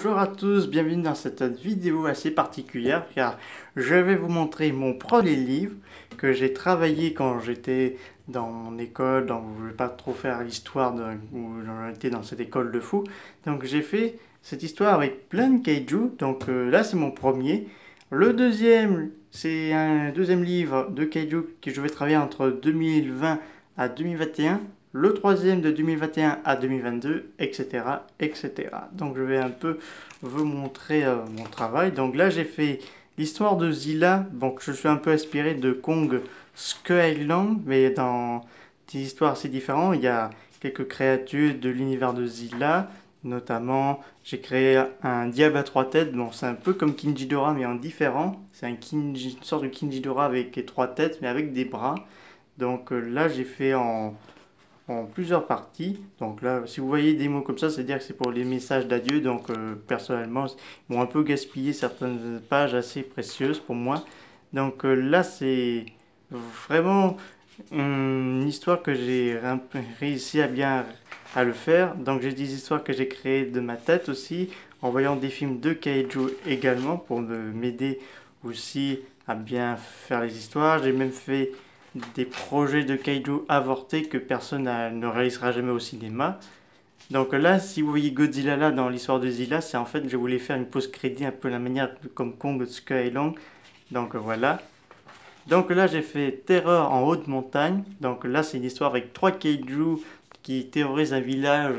Bonjour à tous, bienvenue dans cette vidéo assez particulière car je vais vous montrer mon premier livre que j'ai travaillé quand j'étais dans mon école, donc je ne vais pas trop faire l'histoire où j'en étais dans cette école de fou. Donc j'ai fait cette histoire avec plein de kaiju, donc là c'est mon premier. Le deuxième, c'est un deuxième livre de kaiju que je vais travailler entre 2020 à 2021. Le troisième de 2021 à 2022, etc., etc. Donc je vais un peu vous montrer mon travail. Donc là j'ai fait l'histoire de Zilla. Donc je suis un peu inspiré de Kong Skull Island, mais dans des histoires assez différentes. Il y a quelques créatures de l'univers de Zilla. Notamment, j'ai créé un diable à trois têtes. Bon, c'est un peu comme Kingidora, mais en différent. C'est une sorte de Kingidora avec les trois têtes, mais avec des bras. Donc là j'ai fait en plusieurs parties. Donc là, si vous voyez des mots comme ça, c'est-à-dire que c'est pour les messages d'adieu. Donc personnellement, ils m'ont un peu gaspillé certaines pages assez précieuses pour moi. Donc là, c'est vraiment une histoire que j'ai réussi à bien à le faire. Donc j'ai des histoires que j'ai créées de ma tête aussi, en voyant des films de kaiju également pour m'aider aussi à bien faire les histoires. J'ai même fait des projets de kaiju avortés que personne ne réalisera jamais au cinéma. Donc là, si vous voyez Godzilla là dans l'histoire de Zilla, c'est en fait, je voulais faire une post-crédit un peu la manière comme Kong Skull Island. Donc voilà. Donc là, j'ai fait Terreur en haute montagne. Donc là, c'est une histoire avec trois kaiju qui terrorisent un village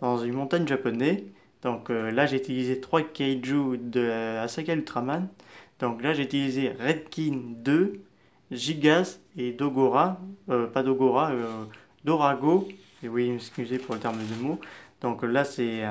dans une montagne japonaise. Donc là, j'ai utilisé trois kaiju de Asaga Ultraman. Donc là, j'ai utilisé Redkin 2, Gigas et Dogora, pas Dogora, Dorago, et oui, excusez pour le terme de mots. Donc là, c'est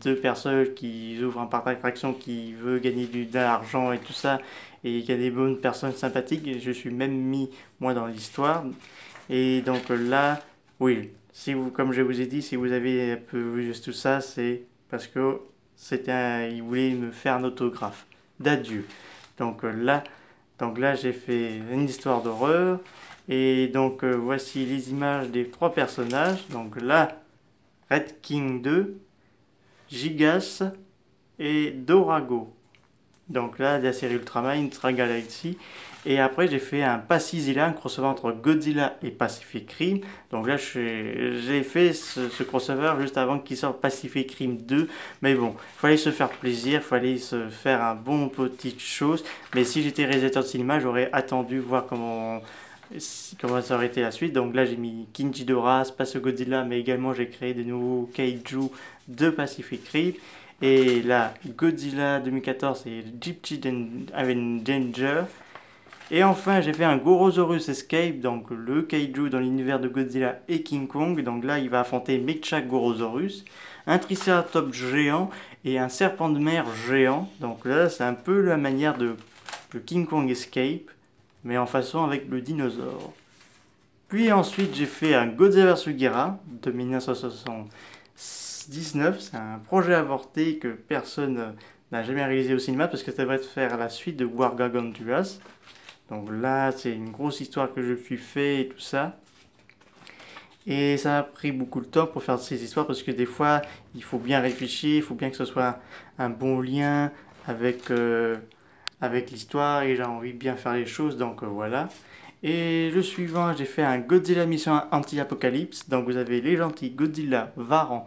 deux personnes qui ouvrent un parc d'attraction qui veut gagner de l'argent et tout ça, et il y a des bonnes personnes sympathiques, et je suis même mis, moi, dans l'histoire. Et donc là, oui, si vous, comme je vous ai dit, si vous avez un peu vu tout ça, c'est parce que il voulait me faire un autographe d'adieu. Donc là, j'ai fait une histoire d'horreur. Et donc, voici les images des trois personnages. Donc là, Red King 2, Gigas et Dorago. Donc là, la série Ultraman, Ultra Galaxy. Et après, j'ai fait un Pacizilla, un crossover entre Godzilla et Pacific Rim. Donc là, j'ai fait ce crossover juste avant qu'il sorte Pacific Rim 2. Mais bon, il fallait se faire plaisir, il fallait se faire un bon petite chose. Mais si j'étais réalisateur de cinéma, j'aurais attendu voir comment ça aurait été la suite. Donc là, j'ai mis Kingidora, Space Godzilla, mais également j'ai créé de nouveaux kaiju de Pacific Rim. Et là, Godzilla 2014 et Gypsy Danger. Et enfin, j'ai fait un Gorosaurus Escape, donc le kaiju dans l'univers de Godzilla et King Kong. Donc là, il va affronter Mecha Gorosaurus, un Triceratops géant et un serpent de mer géant. Donc là, c'est un peu la manière de King Kong Escape, mais en façon avec le dinosaure. Puis ensuite, j'ai fait un Godzilla vs Ghidorah de 1979. C'est un projet avorté que personne n'a jamais réalisé au cinéma parce que ça devrait faire la suite de War Gargantuas. Donc là, c'est une grosse histoire que je suis fait et tout ça. Et ça a pris beaucoup de temps pour faire ces histoires parce que des fois, il faut bien réfléchir, il faut bien que ce soit un bon lien avec l'histoire et j'ai envie de bien faire les choses, donc voilà. Et le suivant, j'ai fait un Godzilla Mission Anti-Apocalypse. Donc vous avez les gentils Godzilla, Varan,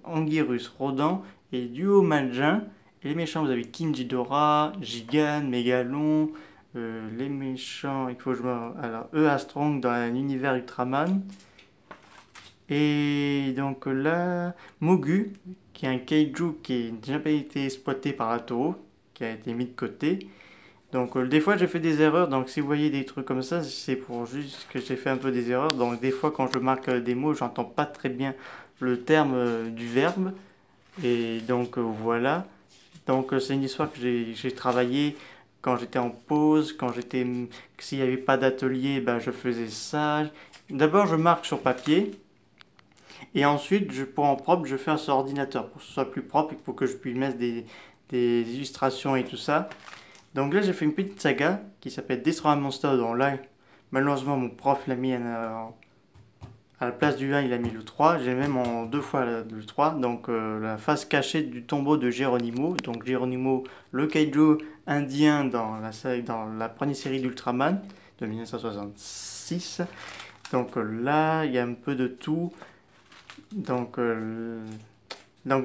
Anguirus, Rodan et Duo Malgin. Et les méchants, vous avez Kingidora, Gigan, Megalon. Les méchants, il faut que je me... Alors, Strong dans l'univers Ultraman. Et donc là, Mogu, qui est un kaiju qui n'a jamais été exploité par la Toho, qui a été mis de côté. Donc des fois j'ai fait des erreurs, donc si vous voyez des trucs comme ça, c'est pour juste que j'ai fait un peu des erreurs. Donc des fois quand je marque des mots, j'entends pas très bien le terme du verbe. Et donc voilà. Donc c'est une histoire que j'ai travaillé quand j'étais en pause, s'il n'y avait pas d'atelier, ben, je faisais ça. D'abord je marque sur papier. Et ensuite, pour en propre, je fais un sur ordinateur pour que ce soit plus propre et pour que je puisse mettre des illustrations et tout ça. Donc là, j'ai fait une petite saga qui s'appelle Destroy un Monster. Donc là, malheureusement, mon prof l'a mis À la place du 1, il a mis le 3. J'ai même en 2 fois le 3. Donc la face cachée du tombeau de Geronimo. Donc Geronimo, le kaiju indien dans la première série d'Ultraman de 1966. Donc là, il y a un peu de tout. Donc,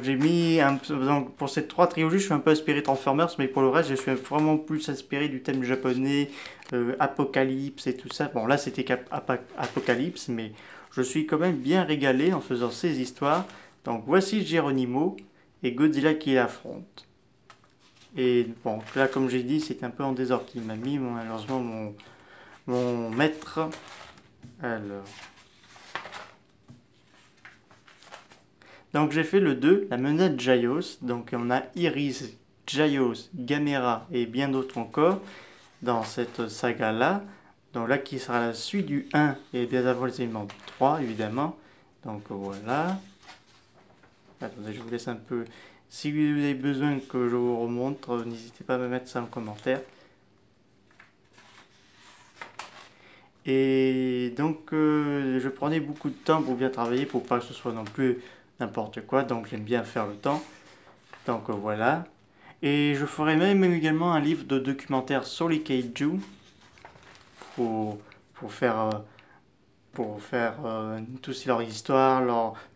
j'ai mis donc pour ces 3 trilogies, je suis un peu inspiré Transformers, mais pour le reste, je suis vraiment plus inspiré du thème japonais, Apocalypse et tout ça. Bon, là, c'était Apocalypse, mais je suis quand même bien régalé en faisant ces histoires. Donc, voici Geronimo et Godzilla qui l'affrontent. Et bon, là, comme j'ai dit, c'est un peu en désordre. Il m'a mis malheureusement mon maître. Alors. Donc j'ai fait le 2, la menace Jaios. Donc on a Iris, Jaios, Gamera et bien d'autres encore dans cette saga-là. Donc là qui sera la suite du 1 et bien avant les éléments du 3 évidemment. Donc voilà. Attendez, je vous laisse un peu. Si vous avez besoin que je vous remontre, n'hésitez pas à me mettre ça en commentaire. Et donc je prenais beaucoup de temps pour bien travailler pour pas que ce soit non plus n'importe quoi, donc j'aime bien faire le temps. Donc voilà. Et je ferai même également un livre de documentaire sur les kaiju pour, pour faire, tous leur histoire,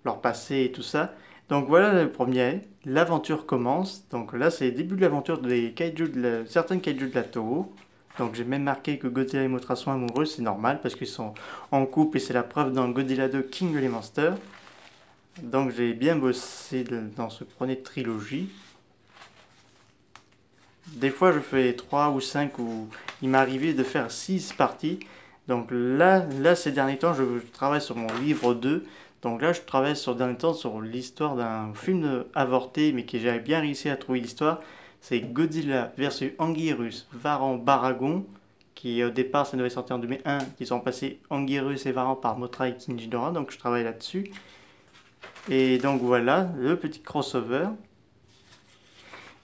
leur passé et tout ça. Donc voilà le premier, l'aventure commence. Donc là c'est le début de l'aventure des kaiju certaines kaiju de la Toho. Donc j'ai même marqué que Godzilla et Mothra sont amoureux, c'est normal parce qu'ils sont en couple et c'est la preuve dans Godzilla 2 King of the Monsters. Donc j'ai bien bossé dans ce premier trilogie. Des fois je fais 3 ou 5 ou il m'est arrivé de faire 6 parties. Donc là ces derniers temps je travaille sur mon livre 2. Donc là je travaille ces derniers temps sur l'histoire d'un film avorté mais que j'avais bien réussi à trouver l'histoire. C'est Godzilla versus Anguirus, Varan, Baragon. Qui au départ ça devait sortir en 2001. Qui sont passés Anguirus et Varan par Mothra et King Ghidorah. Donc je travaille là-dessus. Et donc voilà, le petit crossover.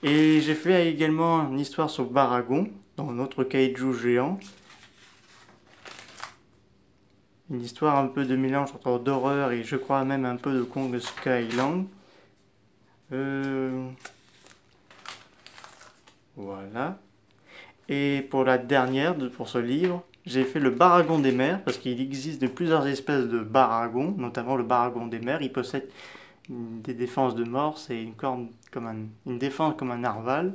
Et j'ai fait également une histoire sur Baragon, dans notre kaiju géant. Une histoire un peu de mélange entre d'horreur et je crois même un peu de Kong Skull Island. Voilà. Et pour la dernière, pour ce livre, j'ai fait le Baragon des mers, parce qu'il existe de plusieurs espèces de baragons, notamment le Baragon des mers. Il possède des défenses de morse et une corne une défense comme un narval.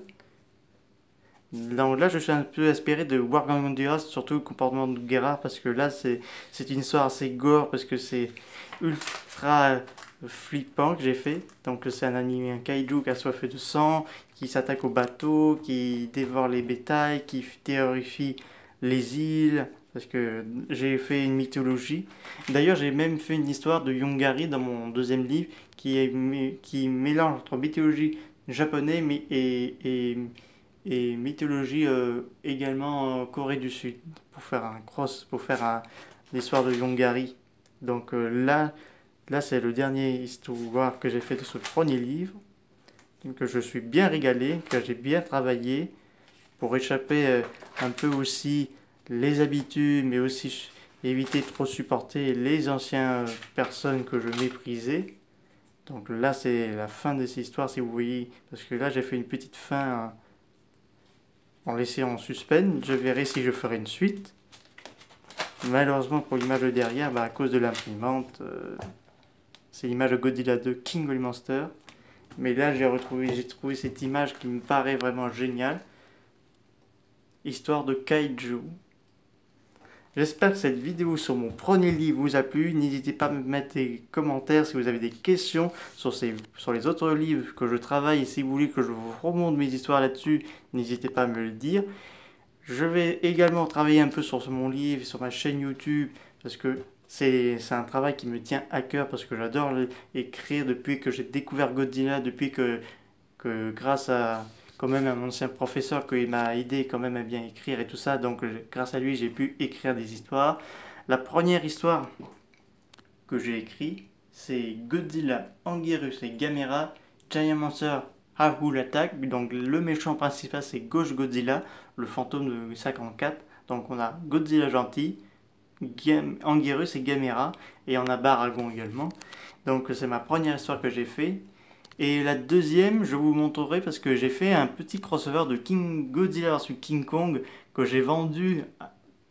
Donc là, je suis un peu inspiré de Wargaming, surtout le comportement de Guerra, parce que là, c'est une histoire assez gore, parce que c'est ultra flippant que j'ai fait. Donc c'est un kaiju qui a soif de sang, qui s'attaque aux bateaux, qui dévore les bétails, qui terrorifie les îles, parce que j'ai fait une mythologie. D'ailleurs, j'ai même fait une histoire de Yongari dans mon deuxième livre, qui mélange entre mythologie japonaise et mythologie également Corée du Sud, pour faire un cross, pour faire l'histoire de Yongari. Donc là c'est le dernier histoire que j'ai fait de ce premier livre, que je suis bien régalé, que j'ai bien travaillé pour échapper un peu aussi les habitudes, mais aussi éviter de trop supporter les anciennes personnes que je méprisais. Donc là c'est la fin de cette histoire si vous voyez, parce que là j'ai fait une petite fin en laissant en suspense. Je verrai si je ferai une suite. Malheureusement pour l'image de derrière, à cause de l'imprimante, c'est l'image de Godzilla 2 King of the Monsters. Mais là j'ai trouvé cette image qui me paraît vraiment géniale. Histoire de kaiju. J'espère que cette vidéo sur mon premier livre vous a plu. N'hésitez pas à me mettre des commentaires si vous avez des questions sur les autres livres que je travaille. Et si vous voulez que je vous remonte mes histoires là-dessus, n'hésitez pas à me le dire. Je vais également travailler un peu sur mon livre, sur ma chaîne YouTube, parce que c'est un travail qui me tient à cœur, parce que j'adore écrire depuis que j'ai découvert Godzilla, depuis que grâce à quand même un ancien professeur qui m'a aidé quand même à bien écrire et tout ça, donc grâce à lui j'ai pu écrire des histoires. La première histoire que j'ai écrite, c'est Godzilla, Anguirus et Gamera, Giant Monster Rahul Attack. Donc le méchant principal c'est Ghost Godzilla, le fantôme de 54. Donc on a Godzilla gentil, Anguirus et Gamera, et il y en a Baragon également. Donc c'est ma première histoire que j'ai fait. Et la deuxième, je vous montrerai parce que j'ai fait un petit crossover de King Godzilla vs King Kong que j'ai vendu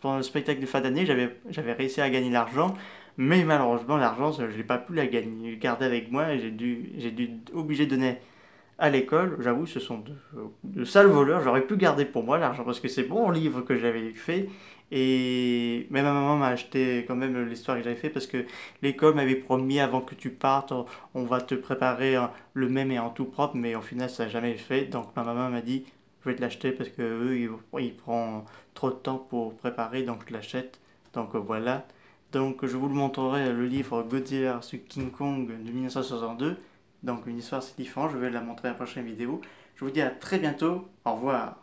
pendant le spectacle de fin d'année. J'avais réussi à gagner l'argent, mais malheureusement l'argent, je n'ai pas pu la gagner, garder avec moi. Et j'ai dû obligé de donner à l'école. J'avoue, ce sont de sales voleurs. J'aurais pu garder pour moi l'argent parce que c'est bon livre que j'avais fait. Et même ma maman m'a acheté quand même l'histoire que j'avais fait parce que l'école m'avait promis avant que tu partes, on va te préparer le même et en tout propre, mais au final ça n'a jamais fait. Donc ma maman m'a dit je vais te l'acheter parce que il prend trop de temps pour préparer, donc je l'achète. Donc voilà. Donc je vous le montrerai le livre Godzilla vs King Kong de 1962. Donc une histoire c'est différent, je vais la montrer à la prochaine vidéo. Je vous dis à très bientôt, au revoir.